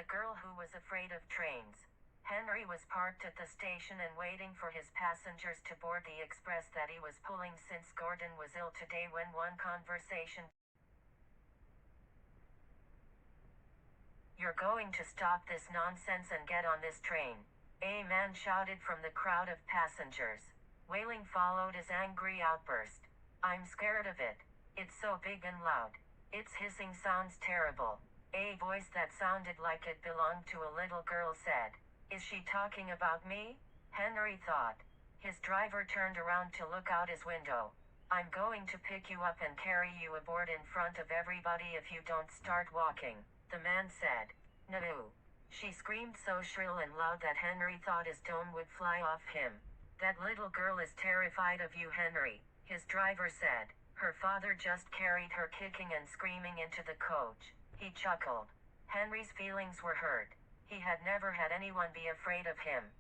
girl who was afraid of trains. Henry was parked at the station and waiting for his passengers to board the express that he was pulling since Gordon was ill today when one conversation. "You're going to stop this nonsense and get on this train," a man shouted from the crowd of passengers. Wailing followed his angry outburst. "I'm scared of it. It's so big and loud. Its hissing sounds terrible." A voice that sounded like it belonged to a little girl said. "Is she talking about me?" Henry thought. His driver turned around to look out his window. "I'm going to pick you up and carry you aboard in front of everybody if you don't start walking," the man said. "No," she screamed so shrill and loud that Henry thought his dome would fly off him. "That little girl is terrified of you, Henry," his driver said. "Her father just carried her kicking and screaming into the coach." He chuckled. Henry's feelings were hurt. He had never had anyone be afraid of him.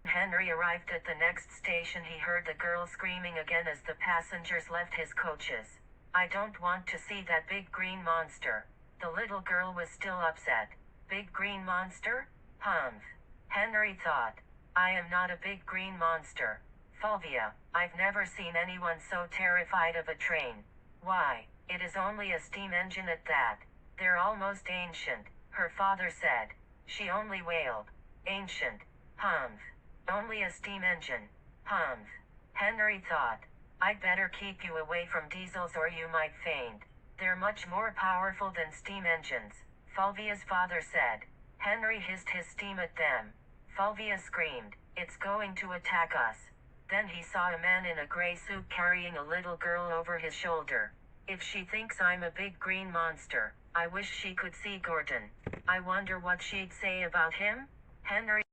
When Henry arrived at the next station, he heard the girl screaming again as the passengers left his coaches. "I don't want to see that big green monster." The little girl was still upset. "Big green monster? Humph," Henry thought. "I am not a big green monster. Fulvia, I've never seen anyone so terrified of a train. Why, it is only a steam engine at that. They're almost ancient," her father said. She only wailed. "Ancient? Humph. Only a steam engine. Humph." Henry thought. "I'd better keep you away from diesels or you might faint. They're much more powerful than steam engines," Fulvia's father said. Henry hissed his steam at them. Fulvia screamed, "It's going to attack us." Then he saw a man in a gray suit carrying a little girl over his shoulder. "If she thinks I'm a big green monster, I wish she could see Gordon. I wonder what she'd say about him?" Henry